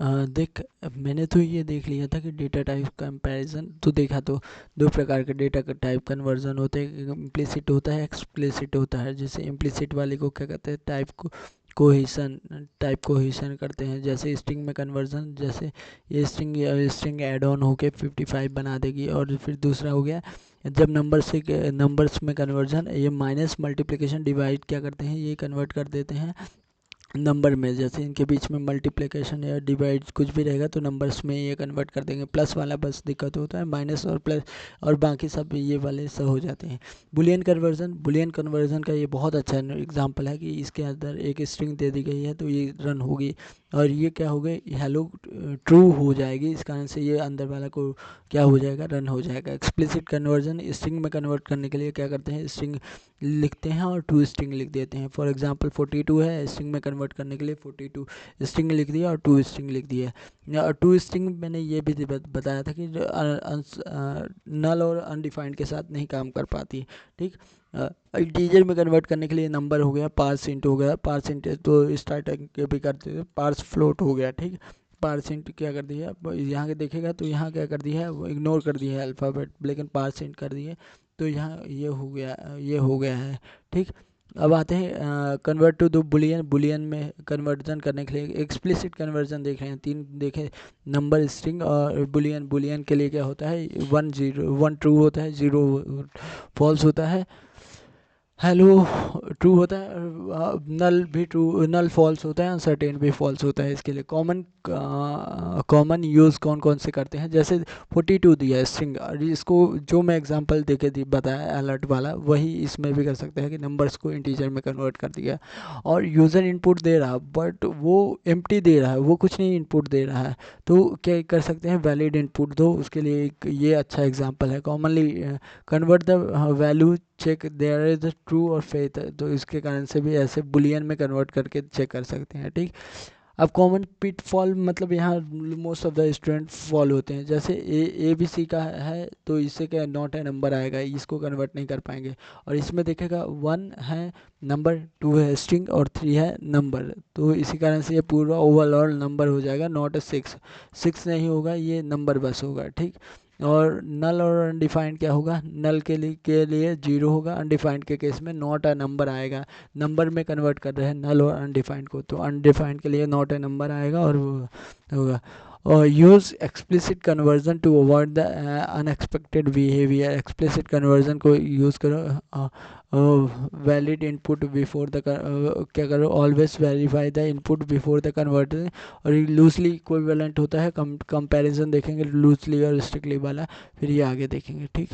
देख, मैंने तो ये देख लिया था कि डेटा टाइप कंपैरिजन तो देखा, तो दो प्रकार के डेटा का टाइप कन्वर्जन होते हैं, इम्प्लिसिट होता है, एक्सप्लिसिट होता है। जैसे इम्प्लिसिट वाले को क्या कहते हैं, टाइप कोहेशन करते हैं। जैसे स्ट्रिंग में कन्वर्जन, जैसे ये स्ट्रिंग ऐड ऑन होके 55 बना देगी। और फिर दूसरा हो गया जब नंबर्स में कन्वर्जन, ये माइनस मल्टीप्लिकेशन डिवाइड क्या करते हैं, ये कन्वर्ट कर देते हैं नंबर में। जैसे इनके बीच में मल्टीप्लिकेशन या डिवाइड कुछ भी रहेगा तो नंबर्स में ये कन्वर्ट कर देंगे। प्लस वाला बस दिक्कत होता है, माइनस और प्लस और बाकी सब ये वाले सब हो जाते हैं। बुलियन कन्वर्जन का ये बहुत अच्छा एग्जांपल है कि इसके अंदर एक स्ट्रिंग दे दी गई है तो ये रन होगी, और ये क्या हो गई, हेलो ट्रू हो जाएगी। इस कारण से ये अंदर वाला को क्या हो जाएगा, रन हो जाएगा। एक्सप्लिसिट कन्वर्जन, स्ट्रिंग में कन्वर्ट करने के लिए क्या करते हैं, स्ट्रिंग लिखते हैं और टू स्ट्रिंग लिख देते हैं। फॉर एग्जांपल 42 है, स्ट्रिंग में कन्वर्ट करने के लिए 42 स्ट्रिंग लिख दिया और टू स्ट्रिंग लिख दिया। और टू स्ट्रिंग मैंने ये भी बताया था कि नल और अनडिफाइंड के साथ नहीं काम कर पाती। ठीक, इंटीजर में कन्वर्ट करने के लिए नंबर हो गया, पार्स इंट हो गया, पार्स इंट तो स्टार्टिंग के भी करते थे, पार्स फ्लोट हो गया। ठीक, पार्स इंट क्या कर दिया, यहाँ के देखेगा तो यहाँ क्या कर दिया है, वो इग्नोर कर दिया है अल्फ़ाबेट, लेकिन पार्स इंट कर दिए तो यहाँ ये हो गया है। ठीक, अब आते हैं convert to the boolean. Boolean में कन्वर्जन करने के लिए एक्सप्लिसिट कन्वर्जन देख रहे हैं, तीन देखें, नंबर, स्ट्रिंग और बुलियन। बुलियन के लिए क्या होता है, 1 ट्रू होता है, 0 फॉल्स होता है, हेलो ट्रू होता है, नल भी ट्रू, नल फॉल्स होता है, अनसर्टेन भी फॉल्स होता है। इसके लिए कॉमन यूज़ कौन कौन से करते हैं, जैसे 42 दिया है स्ट्रिंग, इसको जो मैं एग्जांपल देके बताया अलर्ट वाला, वही इसमें भी कर सकते हैं कि नंबर्स को इंटीजर में कन्वर्ट कर दिया। और यूज़र इनपुट दे रहा बट वो एम्प्टी दे रहा है, वो कुछ नहीं इनपुट दे रहा है, तो क्या कर सकते हैं, वैलिड इनपुट दो। उसके लिए एक ये अच्छा एग्जांपल है। Commonly convert the value, check there is the true और फेथ, तो इसके कारण से भी ऐसे बुलियन में कन्वर्ट करके चेक कर सकते हैं। ठीक, अब कॉमन पिटफॉल, मतलब यहाँ most of the student fall होते हैं। जैसे ए बी सी का है तो इससे क्या नॉट है नंबर आएगा, इसको कन्वर्ट नहीं कर पाएंगे। और इसमें देखेगा 1 है नंबर, 2 है स्ट्रिंग और 3 है नंबर, तो इसी कारण से ये पूरा ओवरऑल नंबर हो जाएगा, नॉट 6 नहीं होगा, ये नंबर बस होगा। ठीक, और नल और अनडिफाइंड क्या होगा, नल के लिए 0 होगा, अनडिफाइंड के केस में नॉट अ नंबर आएगा। नंबर में कन्वर्ट कर रहे हैं नल और अनडिफाइंड को, तो अनडिफाइंड के लिए नॉट अ नंबर आएगा और वो होगा। और use explicit conversion to avoid the unexpected behaviour. Explicit conversion को यूज़ करो, वैलिड इनपुट बिफोर द क्या करो, always verify the input before the conversion. और ये लूजली इक्विवेलेंट होता है, कंपैरिजन देखेंगे लूजली और स्ट्रिक्टली वाला, फिर ये आगे देखेंगे। ठीक।